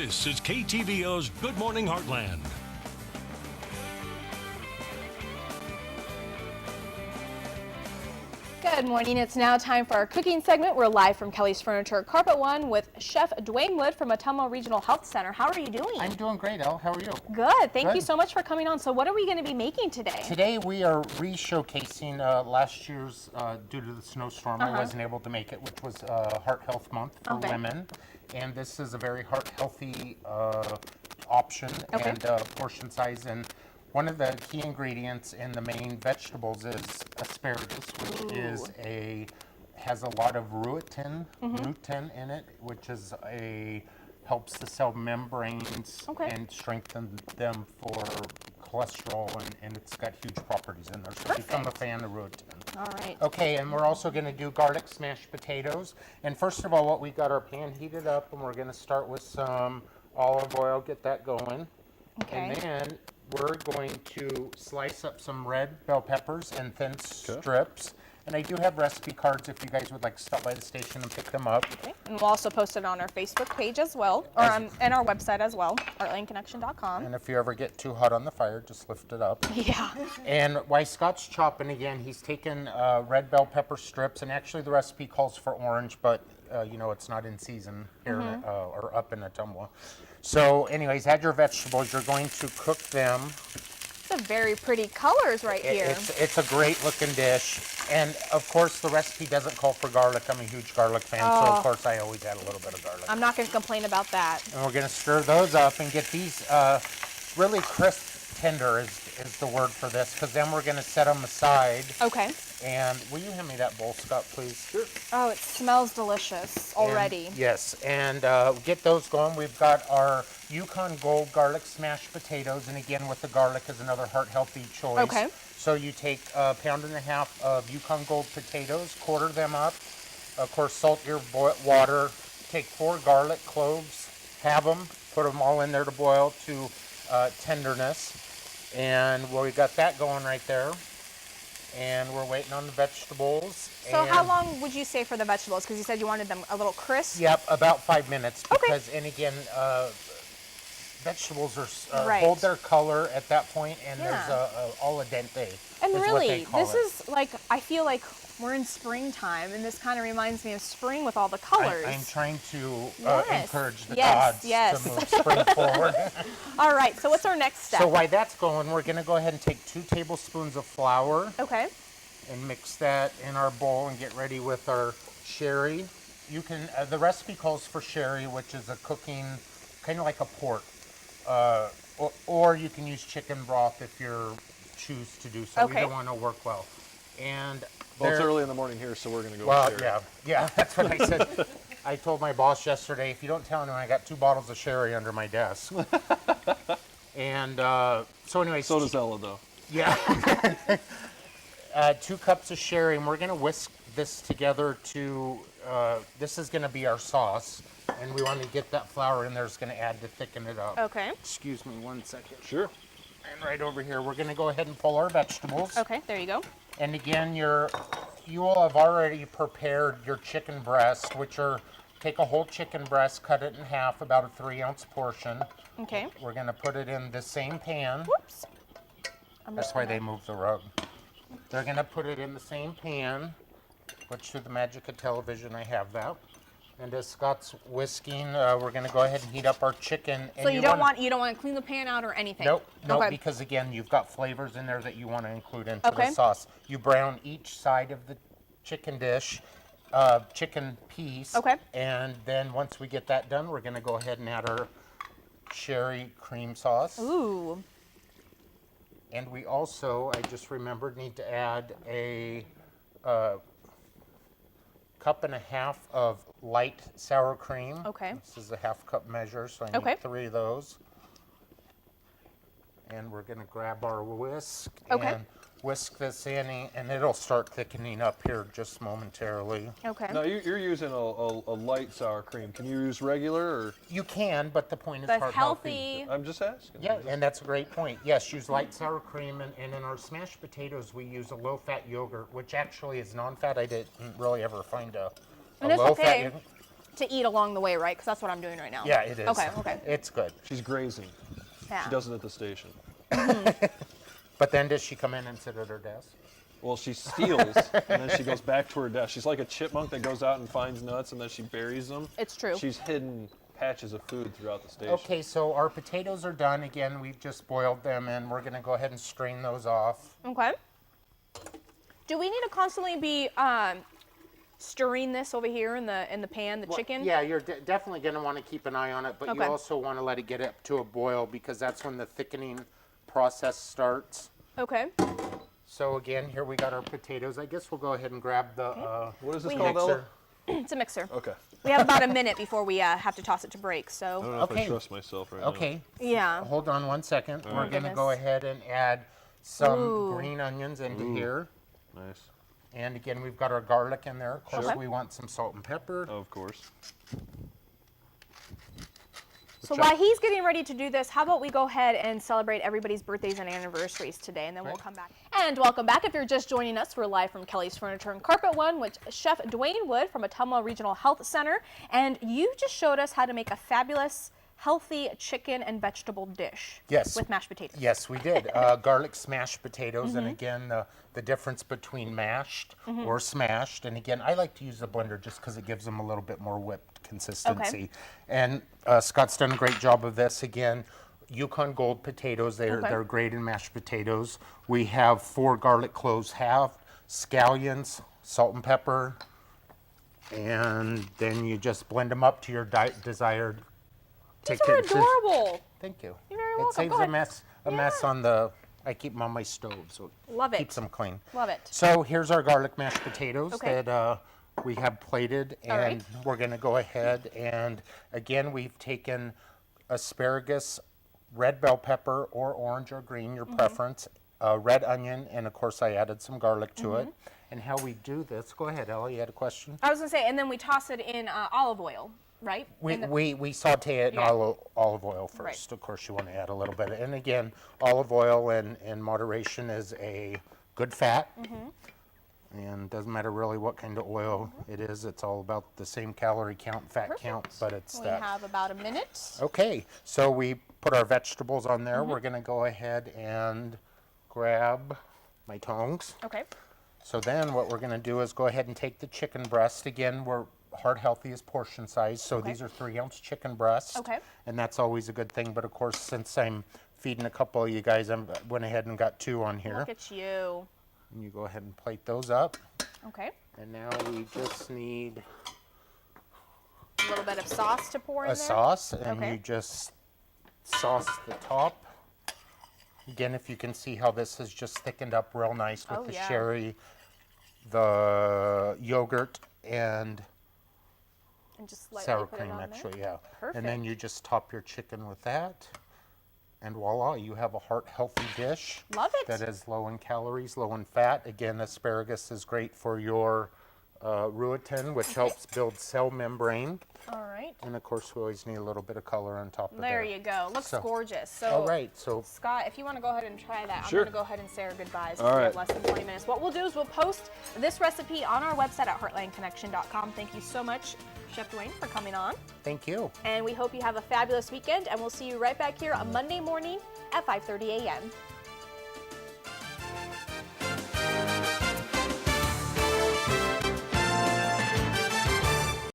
This is KTVO's Good Morning Heartland. Good morning. It's now time for our cooking segment. We're live from Kelly's Furniture Carpet One with Chef Duane Wood from Ottumwa Regional Health Center. How are you doing? I'm doing great, Elle. How are you? Good. Thank you so much for coming on. So what are we going to be making today? Today we are re-showcasing last year's, due to the snowstorm, I wasn't able to make it, which was Heart Health Month for women. And this is a very heart-healthy option and portion size. And one of the key ingredients in the main vegetables is asparagus, which has a lot of rutin in it, which is helps the cell membranes and strengthen them for cholesterol, and it's got huge properties in there. So become a fan of rutin. All right. Okay, and we're also going to do garlic smashed potatoes. And first of all, what we got our pan heated up, and we're going to start with some olive oil, get that going. Okay. And then we're going to slice up some red bell peppers in thin strips. And I do have recipe cards if you guys would like to stop by the station and pick them up. Okay. And we'll also post it on our Facebook page as well, or and our website as well, heartlandconnection.com. And if you ever get too hot on the fire, just lift it up. Yeah. And while Scott's chopping again, he's taken red bell pepper strips, and actually the recipe calls for orange, but you know, it's not in season here or up in Ottumwa. So anyways, add your vegetables. You're going to cook them. Some very pretty colors right here. It's a great looking dish. And of course, the recipe doesn't call for garlic. I'm a huge garlic fan, so of course I always add a little bit of garlic. I'm not going to complain about that. And we're going to stir those up and get these really crisp tender is the word for this, because then we're going to set them aside. Okay. And will you hand me that bowl, Scott, please? Sure. Oh, it smells delicious already. Yes, and get those going. We've got our Yukon Gold garlic smashed potatoes, and again, with the garlic is another heart-healthy choice. Okay. So you take 1.5 pounds of Yukon Gold potatoes, quarter them up. Of course, salt your water. Take 4 garlic cloves, halve them, put them all in there to boil to tenderness. And we got that going right there. And we're waiting on the vegetables. So how long would you say for the vegetables? Because you said you wanted them a little crisp. Yep, about 5 minutes. Because, and again, vegetables are hold their color at that point, and there's al dente. And really, this is like, I feel like we're in springtime, and this kind of reminds me of spring with all the colors. I'm trying to encourage the gods to move spring forward. All right, so what's our next step? So while that's going, we're going to go ahead and take 2 tablespoons of flour. Okay. And mix that in our bowl and get ready with our sherry. You can, the recipe calls for sherry, which is a cooking, kind of like a pork. Or you can use chicken broth if you choose to do so. Either one will work well. And well, it's early in the morning here, so we're going to go with sherry. Yeah, that's what I said. I told my boss yesterday, if you don't tell him, I got 2 bottles of sherry under my desk. And so anyway. So does Ella, though. Yeah. 2 cups of sherry, and we're going to whisk this together to, this is going to be our sauce. And we want to get that flour in there. It's going to add to thicken it up. Okay. Excuse me 1 second. Sure. And right over here, we're going to go ahead and pull our vegetables. Okay, there you go. And again, you will have already prepared your chicken breast, which are, take a whole chicken breast, cut it in half, about a 3-ounce portion. Okay. We're going to put it in the same pan. Whoops. That's why they moved the rug. They're going to put it in the same pan, which through the magic of television, I have that. And as Scott's whisking, we're going to go ahead and heat up our chicken. So you don't want to clean the pan out or anything? Nope, because again, you've got flavors in there that you want to include into the sauce. You brown each side of the chicken dish, chicken piece. Okay. And then once we get that done, we're going to go ahead and add our sherry cream sauce. Ooh. And we also, I just remembered, need to add a 1.5 cups of light sour cream. Okay. This is a 1/2 cup measure, so I need 3 of those. And we're going to grab our whisk and whisk this in, and it'll start thickening up here just momentarily. Okay. Now you're using a light sour cream. Can you use regular or? You can, but the point is But heart healthy. I'm just asking. Yeah, and that's a great point. Yes, use light sour cream, and in our smashed potatoes we use a low-fat yogurt, which actually is non-fat. I didn't really ever find a And it's low-fat okay. yogurt. to eat along the way, right? Because that's what I'm doing right now. Yeah, it is. Okay, okay. It's good. She's grazing. Yeah. She does it at the station. But then does she come in and sit at her desk? Well, she steals, and then she goes back to her desk. She's like a chipmunk that goes out and finds nuts, and then she buries them. It's true. She's hidden patches of food throughout the station. Okay, so our potatoes are done. Again, we've just boiled them, and we're going to go ahead and strain those off. Okay. Do we need to constantly be stirring this over here in the pan, the chicken? Yeah, you're definitely going to want to keep an eye on it, but you Okay. also want to let it get up to a boil because that's when the thickening process starts. Okay. So again, here we got our potatoes. I guess we'll go ahead and grab the What is this We called, Ella? mixer. It's a mixer. Okay. We have about a minute before we have to toss it to break, I so. don't know if Okay. I trust myself right now. Okay, Yeah. hold on one second. We're right. going to go Goodness. ahead and add some Ooh. green onions into here. Nice. And again, we've got our garlic in there. Of course, Okay. we want some salt and pepper. Of course. So while he's getting ready to do this, how about we go ahead and celebrate everybody's birthdays and anniversaries today, and then we'll Right. come back. And welcome back. If you're just joining us, we're live from Kelly's Furniture and Carpet One with Chef Duane Wood from Ottumwa Regional Health Center. And you just showed us how to make a fabulous, healthy chicken and vegetable dish. Yes. With mashed potatoes. Yes, we did. Garlic smashed potatoes, and again, the difference between mashed or smashed. And again, I like to use the blender just because it gives them a little bit more whipped consistency. And Scott's done a great job of this. Again, Yukon Gold potatoes, they're great in mashed potatoes. We have 4 garlic cloves halved, scallions, salt and pepper, and then you just blend them up to your desired These are adorable. Thank you. You're very It welcome. saves Go a ahead. mess on the. I keep them on my stove, so Love it. keeps them clean. Love it. So here's our garlic mashed potatoes Okay. that we have plated, All right. and we're going to go ahead and again we've taken asparagus, red bell pepper, or orange or green, your preference, red onion, and of course I added some garlic to it. And how we do this? Go ahead, Ella. You had a question. I was going to say, and then we toss it in olive oil, right? We, In the- we saute it in Yeah. olive oil first. Right. Of course, you want to add a little bit. And again, olive oil in moderation is a good fat. And doesn't matter really what kind of oil it is. It's all about the same calorie count, fat count, Perfect. but it's We that. have about a minute. Okay, so we put our vegetables on there. We're going to go ahead and grab my tongs. Okay. So then what we're going to do is go ahead and take the chicken breast. Again, we're heart healthy is portion size, so these are 3-ounce chicken breasts. Okay. And that's always a good thing, but of course, since I'm feeding a couple of you guys, I went ahead and got 2 on here. Look at you. And you go ahead and plate those up. Okay. And now we just need A little bit of sauce to pour in a there. sauce, and Okay. you just sauce the top. Again, if you can see how this has just thickened up real nice with Oh, the yeah. sherry, the yogurt, and And just lightly sour put it cream, on actually, there. yeah. And then Perfect. you just top your chicken with that. And voila, you have a heart-healthy dish. Love it. That is low in calories, low in fat. Again, asparagus is great for your rutin, which helps build cell membrane. All right. And of course, we always need a little bit of color on top of There you go. Looks So- gorgeous. So, All right, so Scott, if you want to go ahead and try that, Sure. I'm going to go ahead and say our goodbyes. All We have right. less than 20 minutes. What we'll do is we'll post this recipe on our website at heartlandconnection.com. Thank you so much, Chef Duane, for coming on. thank you. And we hope you have a fabulous weekend, and we'll see you right back here on Monday morning at 5:30 a.m.